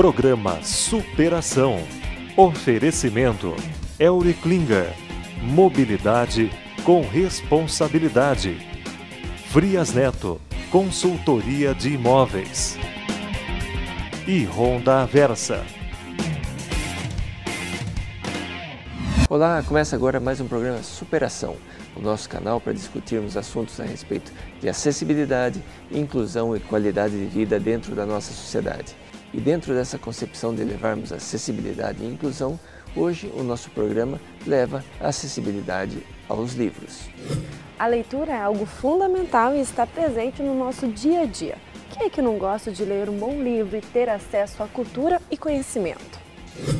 Programa Superação. Oferecimento Euryklinger. Mobilidade com responsabilidade. Frias Neto, consultoria de imóveis. E Honda Versa. Olá, começa agora mais um programa Superação, o nosso canal para discutirmos assuntos a respeito de acessibilidade, inclusão e qualidade de vida dentro da nossa sociedade. E dentro dessa concepção de levarmos acessibilidade e inclusão, hoje o nosso programa leva a acessibilidade aos livros. A leitura é algo fundamental e está presente no nosso dia a dia. Quem é que não gosta de ler um bom livro e ter acesso à cultura e conhecimento?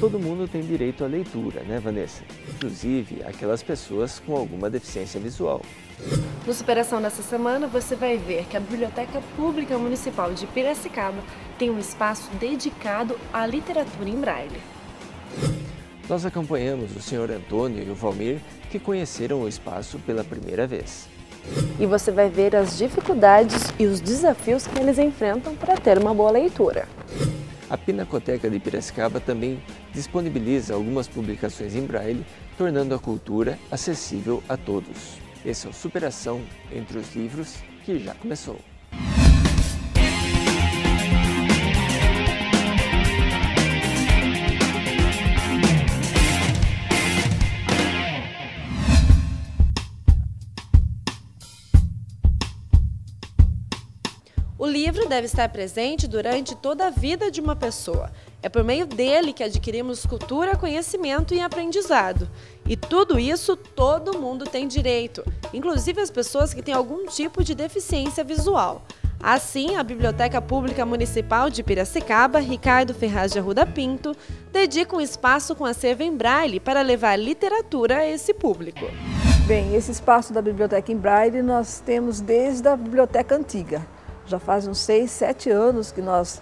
Todo mundo tem direito à leitura, né, Vanessa? Inclusive aquelas pessoas com alguma deficiência visual. No Superação dessa semana você vai ver que a Biblioteca Pública Municipal de Piracicaba tem um espaço dedicado à literatura em braille. Nós acompanhamos o Sr. Antônio e o Valmir, que conheceram o espaço pela primeira vez. E você vai ver as dificuldades e os desafios que eles enfrentam para ter uma boa leitura. A Pinacoteca de Piracicaba também disponibiliza algumas publicações em braille, tornando a cultura acessível a todos. Esse é o Superação entre os livros, que já começou. O livro deve estar presente durante toda a vida de uma pessoa. É por meio dele que adquirimos cultura, conhecimento e aprendizado. E tudo isso todo mundo tem direito, inclusive as pessoas que têm algum tipo de deficiência visual. Assim, a Biblioteca Pública Municipal de Piracicaba, Ricardo Ferraz de Arruda Pinto, dedica um espaço com acervo em braille para levar literatura a esse público. Bem, esse espaço da Biblioteca em Braille nós temos desde a Biblioteca Antiga. Já faz uns 6, 7 anos que nós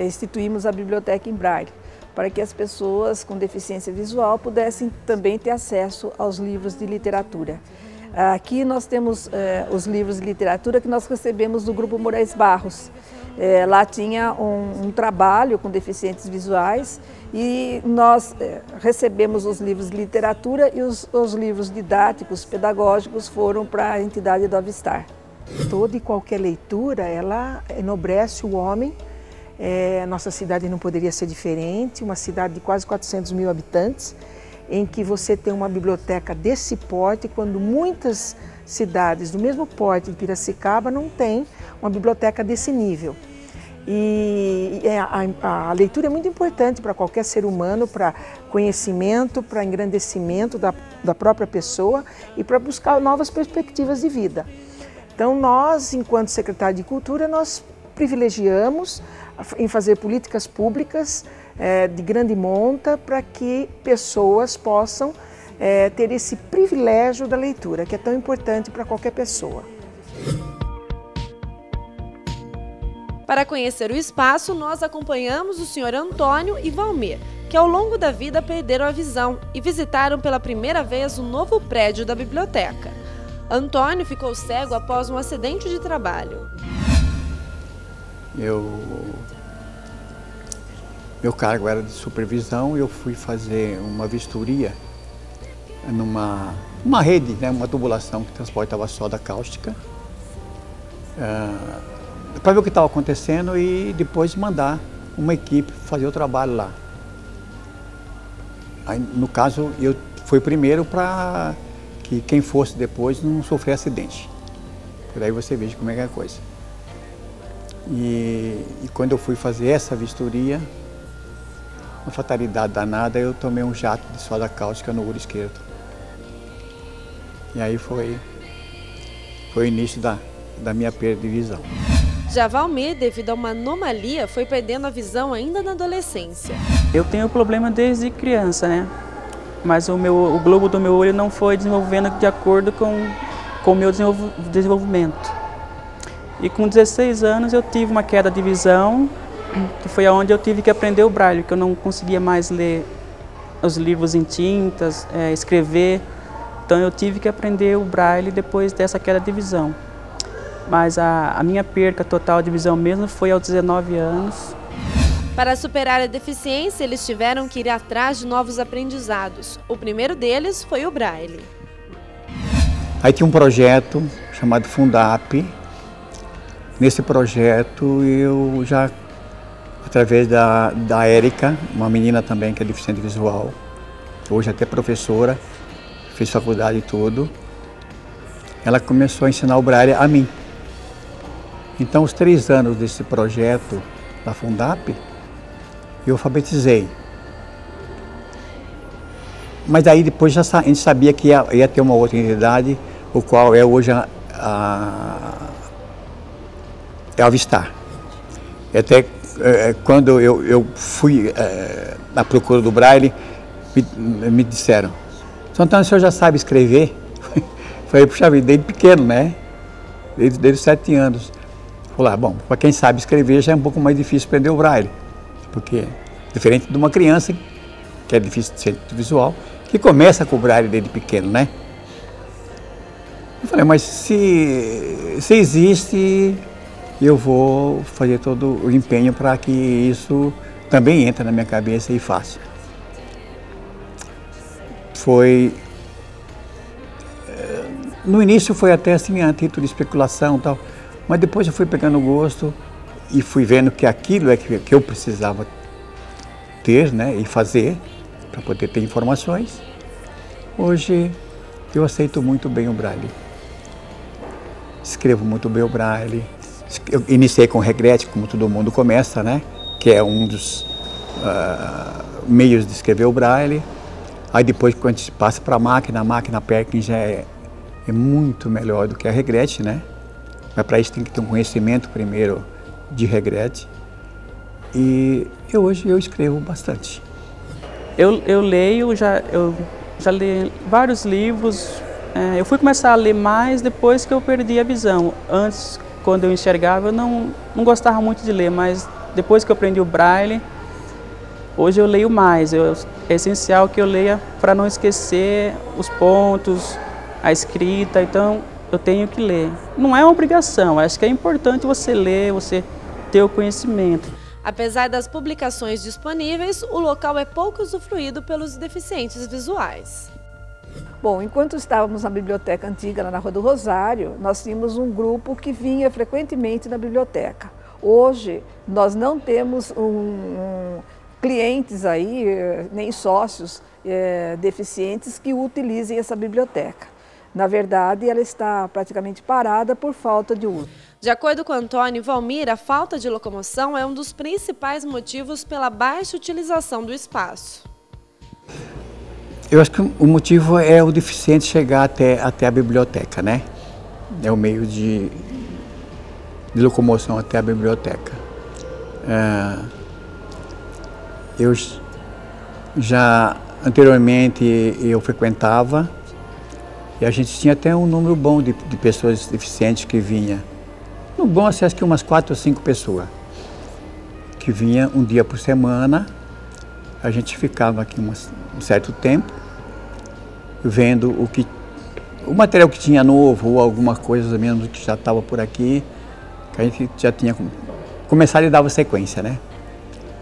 instituímos a Biblioteca em Braille, para que as pessoas com deficiência visual pudessem também ter acesso aos livros de literatura. Aqui nós temos os livros de literatura que nós recebemos do Grupo Moraes Barros. Lá tinha um trabalho com deficientes visuais e nós recebemos os livros de literatura e os livros didáticos, pedagógicos foram para a entidade do Avistar. Toda e qualquer leitura, ela enobrece o homem. Nossa cidade não poderia ser diferente, uma cidade de quase 400 mil habitantes, em que você tem uma biblioteca desse porte, quando muitas cidades do mesmo porte de Piracicaba não têm uma biblioteca desse nível. E a leitura é muito importante para qualquer ser humano, para conhecimento, para engrandecimento da própria pessoa e para buscar novas perspectivas de vida. Então nós, enquanto secretário de Cultura, nós privilegiamos em fazer políticas públicas de grande monta para que pessoas possam ter esse privilégio da leitura, que é tão importante para qualquer pessoa. Para conhecer o espaço, nós acompanhamos o Sr. Antônio e Valmir, que ao longo da vida perderam a visão e visitaram pela primeira vez o novo prédio da biblioteca. Antônio ficou cego após um acidente de trabalho. Meu cargo era de supervisão e eu fui fazer uma vistoria numa rede, né, uma tubulação que transportava soda cáustica, para ver o que estava acontecendo e depois mandar uma equipe fazer o trabalho lá. Aí, no caso, eu fui primeiro para que quem fosse depois não sofrer acidente. Por aí você veja como é que é a coisa. E quando eu fui fazer essa vistoria, uma fatalidade danada, eu tomei um jato de soda cáustica no olho esquerdo. E aí foi o início da minha perda de visão. Já Valmir, devido a uma anomalia, foi perdendo a visão ainda na adolescência. Eu tenho problema desde criança, né? Mas o globo do meu olho não foi desenvolvendo de acordo com o meu desenvolvimento. E com 16 anos eu tive uma queda de visão, que foi onde eu tive que aprender o braille, que eu não conseguia mais ler os livros em tintas, escrever. Então eu tive que aprender o braille depois dessa queda de visão. Mas a minha perca total de visão mesmo foi aos 19 anos. Para superar a deficiência, eles tiveram que ir atrás de novos aprendizados. O primeiro deles foi o Braille. Aí tinha um projeto chamado Fundap. Nesse projeto eu já, através da Érica, uma menina também que é deficiente visual, hoje até professora, fez faculdade e tudo, ela começou a ensinar o Braille a mim. Então, os 3 anos desse projeto da Fundap, eu alfabetizei. Mas aí depois a gente sabia que ia ter uma outra entidade, o qual é hoje a Avistar. Até quando eu fui à procura do Braille, me disseram: São Antônio, o senhor já sabe escrever? Falei, puxa vida, desde pequeno, né? Desde os 7 anos. Falei, bom, para quem sabe escrever já é um pouco mais difícil aprender o Braille. Porque, diferente de uma criança que é deficiente visual, que começa com o Braille desde pequeno, né? Eu falei, mas se existe, eu vou fazer todo o empenho para que isso também entre na minha cabeça e faça. No início foi até assim, a título de especulação e tal, mas depois eu fui pegando gosto e fui vendo que aquilo é que eu precisava ter, né, e fazer, para poder ter informações. Hoje eu aceito muito bem o Braille. Escrevo muito bem o Braille. Eu iniciei com o Regrete, como todo mundo começa, né, que é um dos meios de escrever o Braille. Aí depois, quando a gente passa para a máquina Perkins já é muito melhor do que a Regrete, né? Mas para isso tem que ter um conhecimento primeiro de Regrete. E hoje eu escrevo bastante. Eu leio, eu já li vários livros. Eu fui começar a ler mais depois que eu perdi a visão. Antes, quando eu enxergava, eu não gostava muito de ler, mas depois que eu aprendi o Braille, hoje eu leio mais. É essencial que eu leia para não esquecer os pontos, a escrita, então eu tenho que ler. Não é uma obrigação, acho que é importante você ler, você ter o conhecimento. Apesar das publicações disponíveis, o local é pouco usufruído pelos deficientes visuais. Bom, enquanto estávamos na biblioteca antiga, lá na Rua do Rosário, nós tínhamos um grupo que vinha frequentemente na biblioteca. Hoje, nós não temos clientes aí, nem sócios deficientes que utilizem essa biblioteca. Na verdade, ela está praticamente parada por falta de uso. De acordo com Antônio e Valmir, a falta de locomoção é um dos principais motivos pela baixa utilização do espaço. Eu acho que o motivo é o deficiente chegar até a biblioteca, né? É o meio de locomoção até a biblioteca. Eu já anteriormente eu frequentava e a gente tinha até um número bom de pessoas deficientes que vinha. No bom, acho que umas 4 ou 5 pessoas que vinha um dia por semana. A gente ficava aqui um certo tempo vendo o material que tinha novo ou alguma coisa mesmo que já estava por aqui, que a gente já tinha começado e dava sequência, né?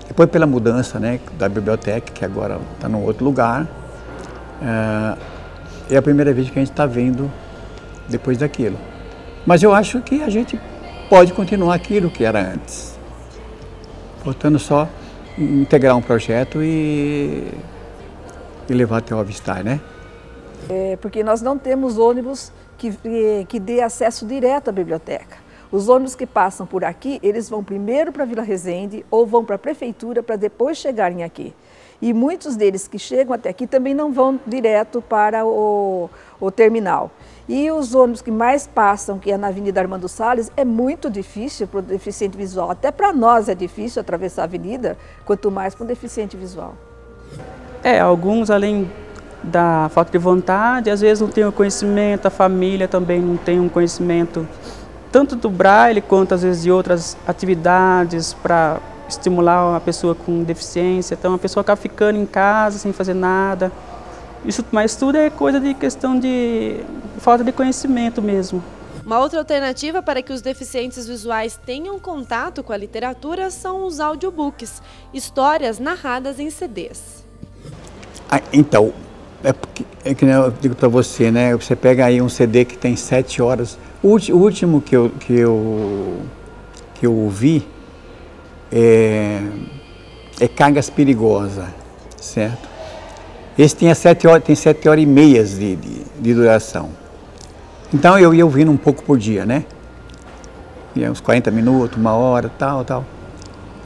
Depois pela mudança, né, da biblioteca, que agora está num outro lugar, é a primeira vez que a gente está vendo depois daquilo. Mas eu acho que a gente pode continuar aquilo que era antes. Faltando só integrar um projeto e levar até o Avistar, né? Porque nós não temos ônibus que dê acesso direto à biblioteca. Os ônibus que passam por aqui, eles vão primeiro para a Vila Resende ou vão para a prefeitura para depois chegarem aqui. E muitos deles que chegam até aqui também não vão direto para o terminal. E os ônibus que mais passam, que é na Avenida Armando Salles, é muito difícil para o deficiente visual. Até para nós é difícil atravessar a avenida, quanto mais para um deficiente visual. Alguns, além da falta de vontade, às vezes não tem o conhecimento, a família também não tem um conhecimento, tanto do Braille quanto às vezes de outras atividades para estimular a pessoa com deficiência. Então a pessoa acaba ficando em casa sem fazer nada. Isso, mas tudo é coisa de questão de falta de conhecimento mesmo. Uma outra alternativa para que os deficientes visuais tenham contato com a literatura são os audiobooks, histórias narradas em CDs. Então, é que eu digo para você, né? Você pega aí um CD que tem 7 horas. O último que eu ouvi é Cargas Perigosas, certo? Esse tem 7 horas e meia de duração. Então eu ia ouvindo um pouco por dia, né? Ia uns 40 minutos, 1 hora, tal.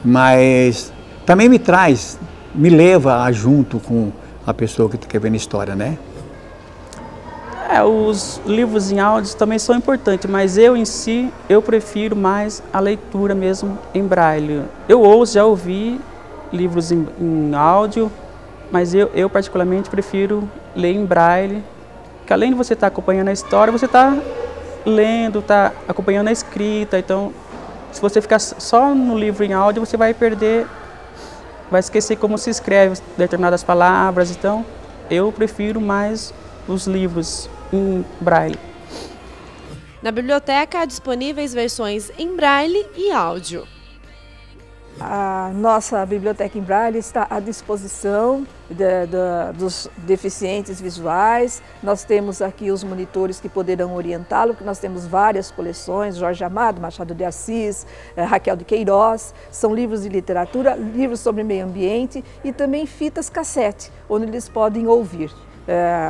Mas também me leva junto com a pessoa que está querendo história, né? Os livros em áudio também são importantes, mas eu em si, eu prefiro mais a leitura mesmo em braille. Eu já ouvi livros em áudio, mas eu particularmente prefiro ler em braille, que além de você estar acompanhando a história, você está lendo, está acompanhando a escrita. Então, se você ficar só no livro em áudio, você vai perder, vai esquecer como se escreve determinadas palavras. Então, eu prefiro mais os livros em braille. Na biblioteca há disponíveis versões em braille e áudio. A nossa biblioteca em braille está à disposição dos deficientes visuais. Nós temos aqui os monitores que poderão orientá-lo, que nós temos várias coleções, Jorge Amado, Machado de Assis, Raquel de Queiroz. São livros de literatura, livros sobre meio ambiente e também fitas cassete, onde eles podem ouvir.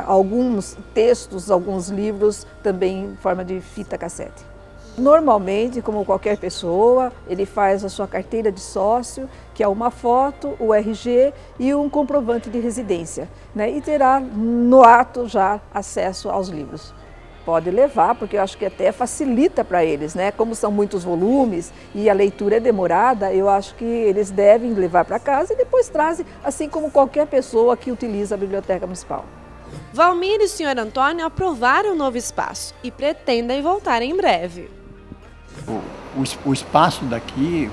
Alguns textos, alguns livros também em forma de fita cassete. Normalmente, como qualquer pessoa, ele faz a sua carteira de sócio, que é uma foto, o RG e um comprovante de residência, né? E terá no ato já acesso aos livros. Pode levar, porque eu acho que até facilita para eles, né? Como são muitos volumes e a leitura é demorada, eu acho que eles devem levar para casa e depois trazem, assim como qualquer pessoa que utiliza a Biblioteca Municipal. Valmir e o Sr. Antônio aprovaram o novo espaço e pretendem voltar em breve. O espaço daqui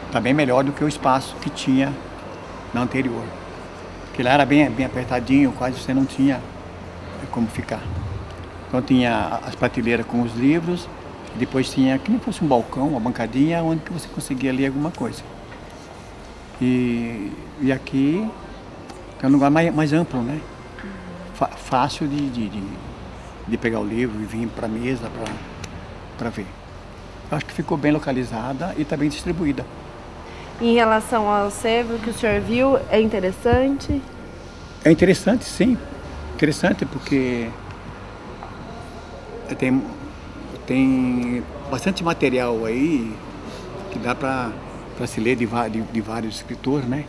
está bem melhor do que o espaço que tinha na anterior. Porque lá era bem apertadinho, quase você não tinha como ficar. Então tinha as prateleiras com os livros, e depois tinha, que nem fosse um balcão, uma bancadinha, onde que você conseguia ler alguma coisa. E aqui é um lugar mais amplo, né? Fácil de pegar o livro e vir para a mesa para ver. Eu acho que ficou bem localizada e está bem distribuída. Em relação ao acervo que o senhor viu, é interessante? É interessante, sim. Interessante porque tem bastante material aí que dá para se ler de vários escritores, né?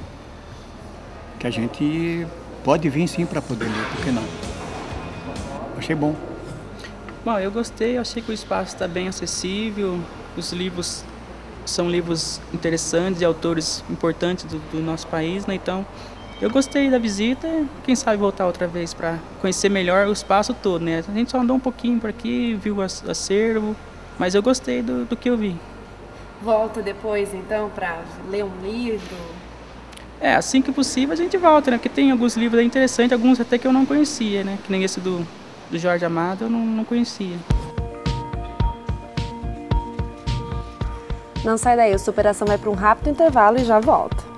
Que a gente pode vir sim para poder ler, por que não? Achei bom. Bom, eu gostei, eu achei que o espaço está bem acessível, os livros são livros interessantes de autores importantes do nosso país, né? Então eu gostei da visita, quem sabe voltar outra vez para conhecer melhor o espaço todo, né? A gente só andou um pouquinho por aqui, viu o acervo, mas eu gostei do que eu vi. Volta depois então para ler um livro? Assim que possível a gente volta, né? Porque tem alguns livros interessantes, alguns até que eu não conhecia, né? Que nem esse do Jorge Amado eu não conhecia. Não sai daí, o Superação vai para um rápido intervalo e já volta.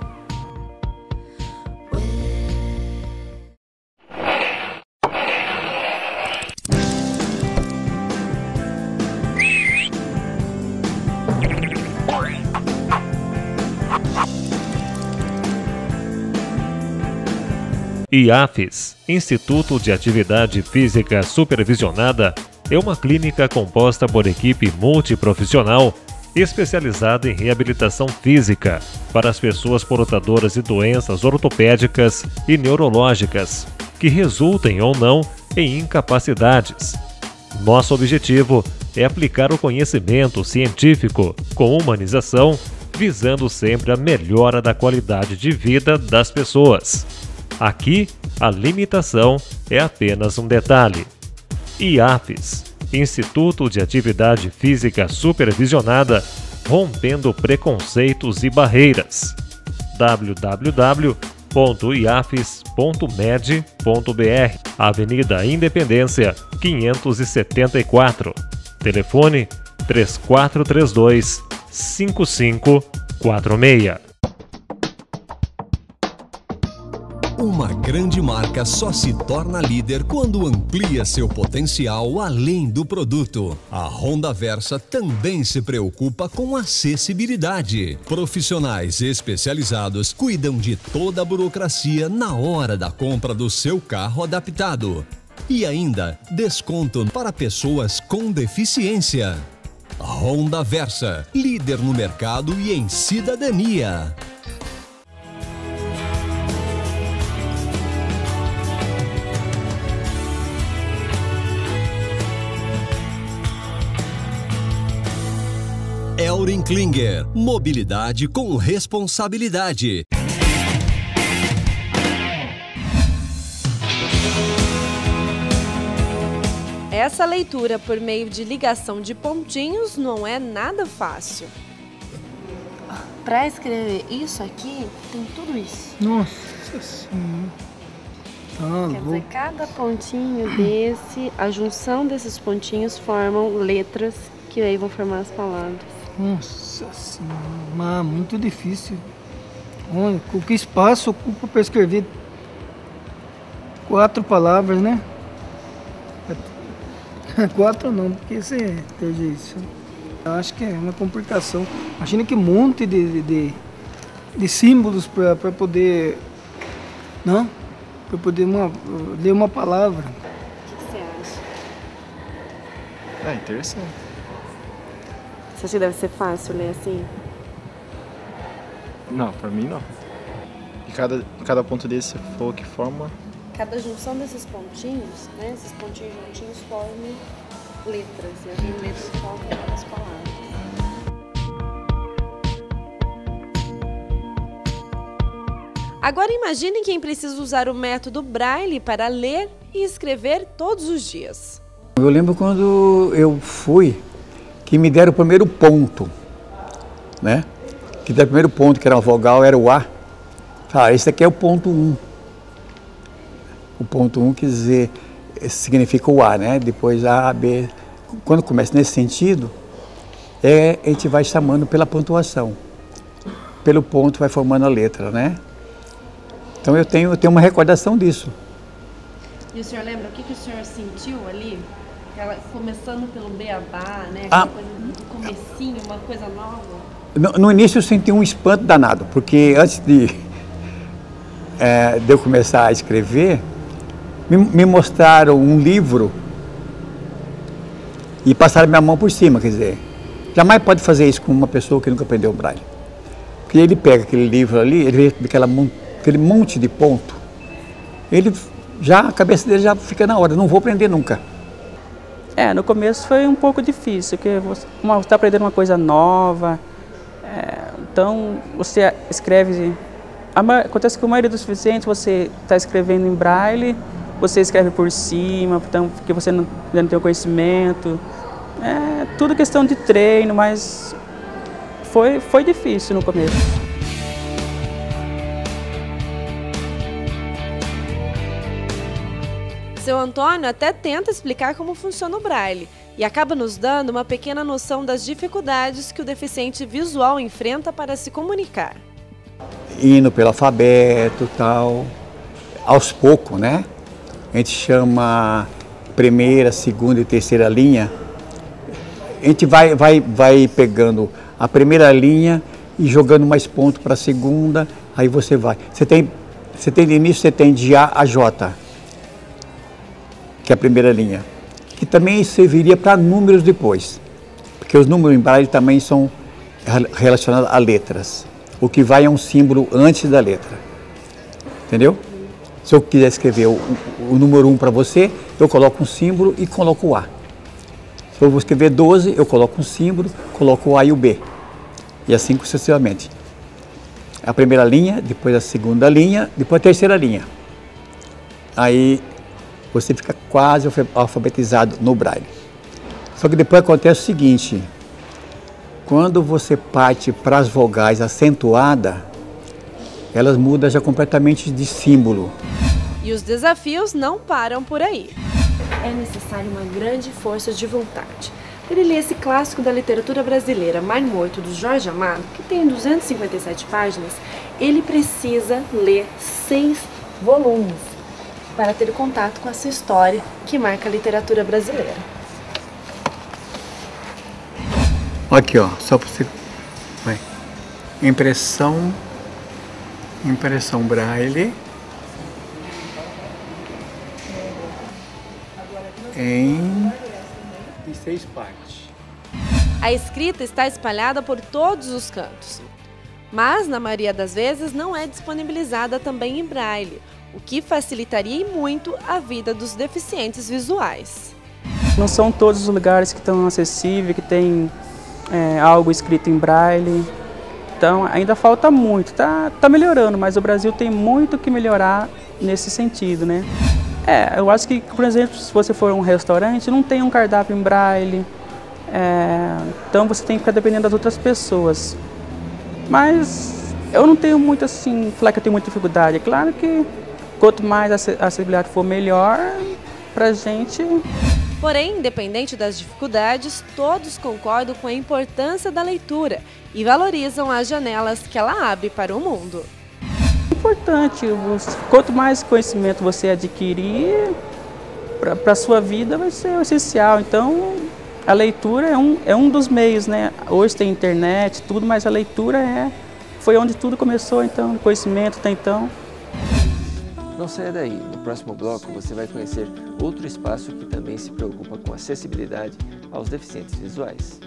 IAFES, Instituto de Atividade Física Supervisionada, é uma clínica composta por equipe multiprofissional especializada em reabilitação física para as pessoas portadoras de doenças ortopédicas e neurológicas, que resultem ou não em incapacidades. Nosso objetivo é aplicar o conhecimento científico com humanização, visando sempre a melhora da qualidade de vida das pessoas. Aqui, a limitação é apenas um detalhe. IAFES, Instituto de Atividade Física Supervisionada, rompendo preconceitos e barreiras. www.iafes.med.br, Avenida Independência, 574. Telefone 3432-5546. Uma grande marca só se torna líder quando amplia seu potencial além do produto. A Honda Versa também se preocupa com acessibilidade. Profissionais especializados cuidam de toda a burocracia na hora da compra do seu carro adaptado. E ainda, desconto para pessoas com deficiência. Honda Versa, líder no mercado e em cidadania. Elring-Klinger, mobilidade com responsabilidade. Essa leitura por meio de ligação de pontinhos não é nada fácil. Para escrever isso aqui, tem tudo isso. Nossa Senhora. Quer dizer, cada pontinho desse, a junção desses pontinhos formam letras que aí vão formar as palavras. Nossa Senhora, muito difícil. Olha, com que espaço ocupa para escrever 4 palavras, né? 4 não, porque você perde isso. Eu acho que é uma complicação. Imagina que monte de símbolos para poder, não? Para poder ler uma palavra. O que você acha? É interessante. Você acha que deve ser fácil ler assim? Não, pra mim não. E cada ponto desse você falou que forma. Cada junção desses pontinhos, né? Esses pontinhos juntinhos formam letras. E as letras formam as palavras. Agora imagine quem precisa usar o método Braille para ler e escrever todos os dias. Eu lembro quando eu fui, que me deram o primeiro ponto, né? Que o primeiro ponto, que era uma vogal, era o A. Esse aqui é o ponto 1. O ponto 1 quer dizer, significa o A, né? Depois A, B. Quando começa nesse sentido, a gente vai chamando pela pontuação. Pelo ponto vai formando a letra, né? Então eu tenho uma recordação disso. E o senhor lembra o que o senhor sentiu ali? Começando pelo beabá, né? Aquela coisa do comecinho, uma coisa nova. No início eu senti um espanto danado, porque antes de eu começar a escrever, me mostraram um livro e passaram minha mão por cima, quer dizer, jamais pode fazer isso com uma pessoa que nunca aprendeu o Braille. Porque ele pega aquele livro ali, ele vê aquele monte de ponto, a cabeça dele já fica na hora, não vou aprender nunca. No começo foi um pouco difícil, porque você está aprendendo uma coisa nova, então você escreve. Acontece que a maioria dos deficientes você está escrevendo em Braille, você escreve por cima, então, porque você não tem o conhecimento. É tudo questão de treino, mas foi difícil no começo. Seu Antônio até tenta explicar como funciona o Braille e acaba nos dando uma pequena noção das dificuldades que o deficiente visual enfrenta para se comunicar. Indo pelo alfabeto e tal, aos poucos, né? A gente chama primeira, segunda e terceira linha. A gente vai pegando a primeira linha e jogando mais ponto para a segunda, aí você vai. Você tem de início, você tem de A a J, que é a primeira linha, que também serviria para números depois, porque os números em Braille também são relacionados a letras. O que vai é um símbolo antes da letra, entendeu? Se eu quiser escrever o número 1 para você, eu coloco um símbolo e coloco o A. Se eu vou escrever 12, eu coloco um símbolo, coloco o A e o B, e assim sucessivamente. A primeira linha, depois a segunda linha, depois a terceira linha. Aí você fica quase alfabetizado no Braille. Só que depois acontece o seguinte, quando você parte para as vogais acentuadas, elas mudam já completamente de símbolo. E os desafios não param por aí. É necessário uma grande força de vontade. ele lê esse clássico da literatura brasileira, Mar Morto, do Jorge Amado, que tem 257 páginas, ele precisa ler 6 volumes para ter contato com essa história que marca a literatura brasileira. Aqui, ó, só para você... Vai. Impressão braille em 6 partes. A escrita está espalhada por todos os cantos, mas na maioria das vezes não é disponibilizada também em braille, o que facilitaria e muito a vida dos deficientes visuais. Não são todos os lugares que estão acessíveis, que tem algo escrito em braille, então ainda falta muito, tá melhorando, mas o Brasil tem muito que melhorar nesse sentido, né? Eu acho que, por exemplo, se você for a um restaurante, não tem um cardápio em braille, então você tem que ficar dependendo das outras pessoas. Mas eu não tenho muito assim, falar que eu tenho muita dificuldade. É claro que quanto mais a acessibilidade for melhor pra gente. Porém, independente das dificuldades, todos concordam com a importância da leitura e valorizam as janelas que ela abre para o mundo. Importante, quanto mais conhecimento você adquirir para a sua vida vai ser essencial. Então a leitura é um dos meios, né? Hoje tem internet, tudo, mas a leitura foi onde tudo começou, então, o conhecimento até então. Não saia daí, no próximo bloco você vai conhecer outro espaço que também se preocupa com acessibilidade aos deficientes visuais.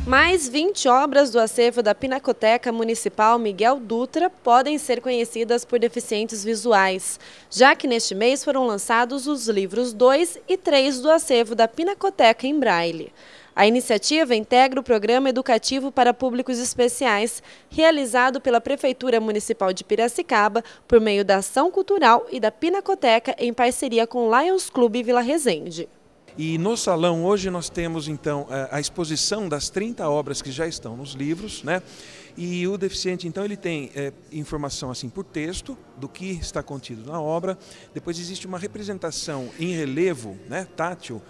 Mais 20 obras do acervo da Pinacoteca Municipal Miguel Dutra podem ser conhecidas por deficientes visuais, já que neste mês foram lançados os livros 2 e 3 do acervo da Pinacoteca em braille. A iniciativa integra o Programa Educativo para Públicos Especiais, realizado pela Prefeitura Municipal de Piracicaba por meio da Ação Cultural e da Pinacoteca em parceria com o Lions Clube Vila Resende. E no salão hoje nós temos então a exposição das 30 obras que já estão nos livros, né? E o deficiente então ele tem informação assim por texto do que está contido na obra. Depois existe uma representação em relevo, né, tátil,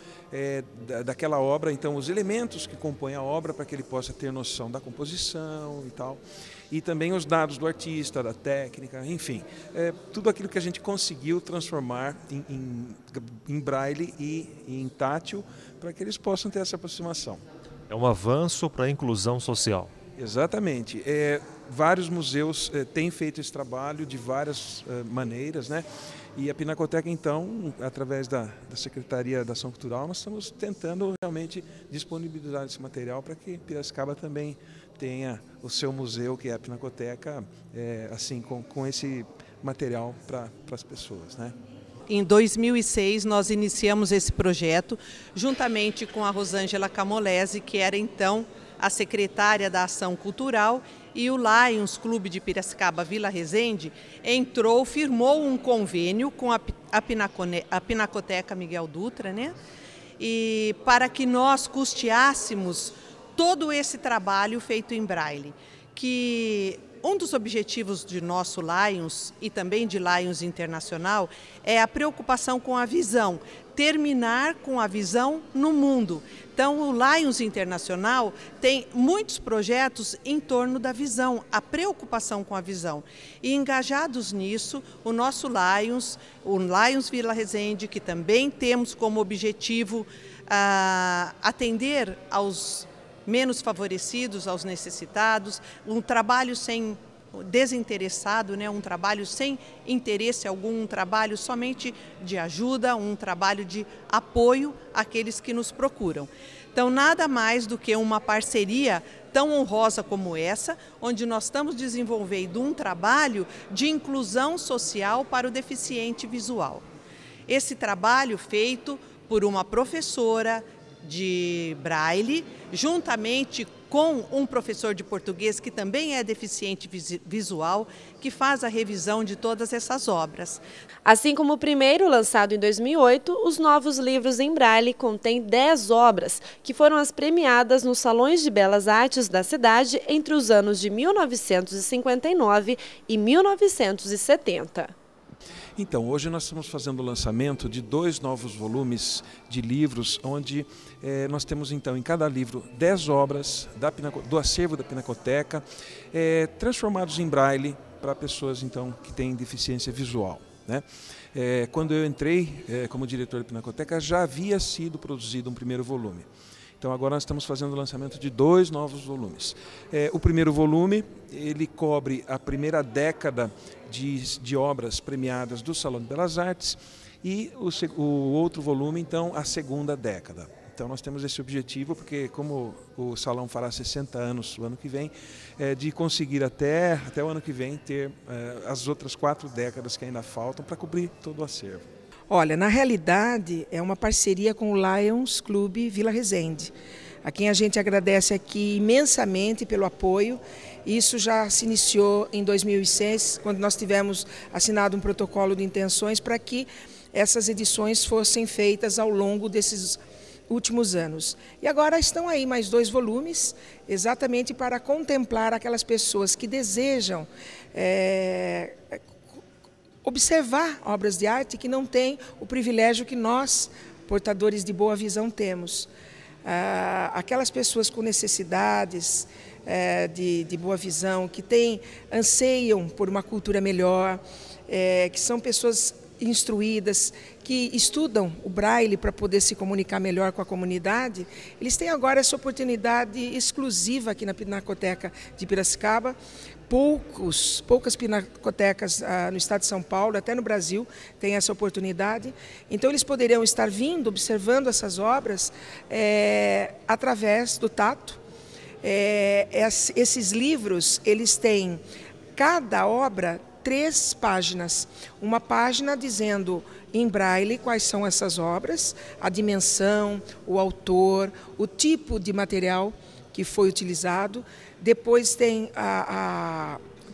daquela obra, então os elementos que compõem a obra para que ele possa ter noção da composição e tal. E também os dados do artista, da técnica, enfim, tudo aquilo que a gente conseguiu transformar em braille e em tátil para que eles possam ter essa aproximação. É um avanço para a inclusão social. Exatamente. Vários museus têm feito esse trabalho de várias maneiras, né? E a Pinacoteca, então, através da Secretaria da Ação Cultural, nós estamos tentando realmente disponibilizar esse material para que Piracicaba também tenha o seu museu, que é a Pinacoteca, assim, com esse material para as pessoas, né? Em 2006, nós iniciamos esse projeto, juntamente com a Rosângela Camolese, que era então a secretária da Ação Cultural, e o Lions Clube de Piracicaba Vila Resende firmou um convênio com a Pinacoteca Miguel Dutra, né? E para que nós custeássemos todo esse trabalho feito em braille, que um dos objetivos de nosso Lions e também de Lions Internacional é a preocupação com a visão, terminar com a visão no mundo. Então o Lions Internacional tem muitos projetos em torno da visão, a preocupação com a visão. E engajados nisso, o nosso Lions, o Lions Vila Resende, que também temos como objetivo atender aos menos favorecidos, aos necessitados, um trabalho sem desinteressado, né? Um trabalho sem interesse algum, um trabalho somente de ajuda, um trabalho de apoio àqueles que nos procuram. Então, nada mais do que uma parceria tão honrosa como essa, onde nós estamos desenvolvendo um trabalho de inclusão social para o deficiente visual. Esse trabalho feito por uma professora de Braille, juntamente com um professor de português que também é deficiente visual, que faz a revisão de todas essas obras. Assim como o primeiro, lançado em 2008, os novos livros em Braille contêm 10 obras, que foram as premiadas nos Salões de Belas Artes da cidade entre os anos de 1959 e 1970. Então, hoje nós estamos fazendo o lançamento de 2 novos volumes de livros, onde nós temos então em cada livro 10 obras do acervo da Pinacoteca, transformados em Braille para pessoas então que têm deficiência visual, né? Quando eu entrei como diretor da Pinacoteca, já havia sido produzido um primeiro volume. Então agora nós estamos fazendo o lançamento de 2 novos volumes. O primeiro volume, ele cobre a primeira década de obras premiadas do Salão de Belas Artes e o outro volume, então, a segunda década. Então nós temos esse objetivo, porque como o Salão fará 60 anos o ano que vem, de conseguir até o ano que vem ter as outras 4 décadas que ainda faltam para cobrir todo o acervo. Olha, na realidade é uma parceria com o Lions Clube Vila Resende, a quem a gente agradece aqui imensamente pelo apoio. Isso já se iniciou em 2006, quando nós tivemos assinado um protocolo de intenções para que essas edições fossem feitas ao longo desses últimos anos. E agora estão aí mais 2 volumes, exatamente para contemplar aquelas pessoas que desejam observar obras de arte que não têm o privilégio que nós, portadores de boa visão, temos. Aquelas pessoas com necessidades de boa visão, que anseiam por uma cultura melhor, que são pessoas instruídas, que estudam o Braille para poder se comunicar melhor com a comunidade, eles têm agora essa oportunidade exclusiva aqui na Pinacoteca de Piracicaba. Poucas pinacotecas no estado de São Paulo, até no Brasil, têm essa oportunidade. Então eles poderiam estar vindo, observando essas obras através do tato. Esses livros, eles têm, cada obra, 3 páginas. Uma página dizendo em Braille quais são essas obras, a dimensão, o autor, o tipo de material que foi utilizado. Depois tem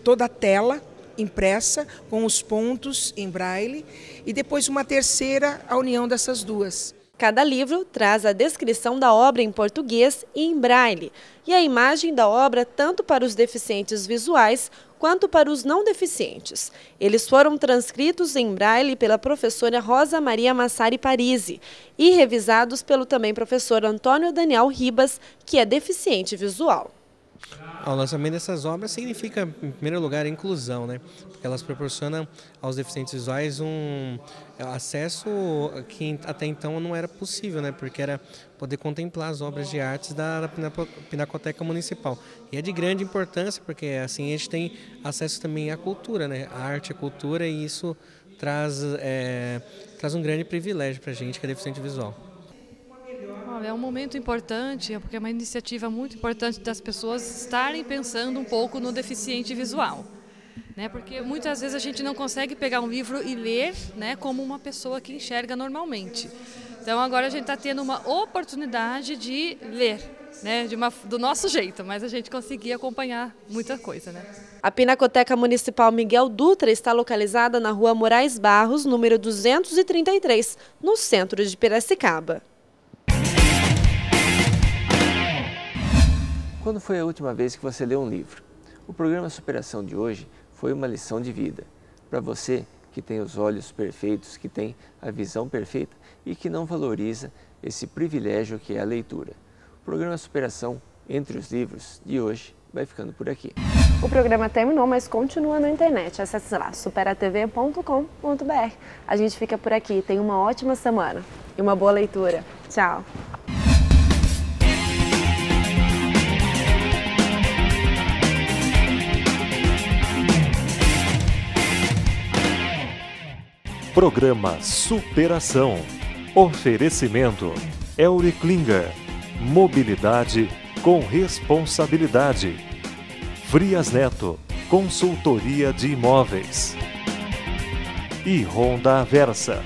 toda a tela impressa com os pontos em Braille e depois uma terceira, a união dessas 2. Cada livro traz a descrição da obra em português e em Braille e a imagem da obra tanto para os deficientes visuais quanto para os não deficientes. Eles foram transcritos em Braille pela professora Rosa Maria Massari Parisi e revisados pelo também professor Antônio Daniel Ribas, que é deficiente visual. O lançamento dessas obras significa, em primeiro lugar, a inclusão, né? Porque elas proporcionam aos deficientes visuais um acesso que até então não era possível, né? Porque era poder contemplar as obras de artes da Pinacoteca Municipal. E é de grande importância, porque assim a gente tem acesso também à cultura, né? A arte, a cultura, e isso traz um grande privilégio para a gente que é deficiente visual. É um momento importante, porque é uma iniciativa muito importante das pessoas estarem pensando um pouco no deficiente visual, né? Porque muitas vezes a gente não consegue pegar um livro e ler, né, como uma pessoa que enxerga normalmente. Então agora a gente está tendo uma oportunidade de ler, né, do nosso jeito, mas a gente conseguir acompanhar muita coisa, né? A Pinacoteca Municipal Miguel Dutra está localizada na Rua Moraes Barros, número 233, no centro de Piracicaba. Quando foi a última vez que você leu um livro? O programa Superação de hoje foi uma lição de vida. Para você que tem os olhos perfeitos, que tem a visão perfeita e que não valoriza esse privilégio que é a leitura. O programa Superação Entre os Livros de hoje vai ficando por aqui. O programa terminou, mas continua na internet. Acesse lá, superatv.com.br. A gente fica por aqui. Tenha uma ótima semana e uma boa leitura. Tchau! Programa Superação. Oferecimento Euriklinger. Mobilidade com responsabilidade. Frias Neto. Consultoria de imóveis. E Honda Versa.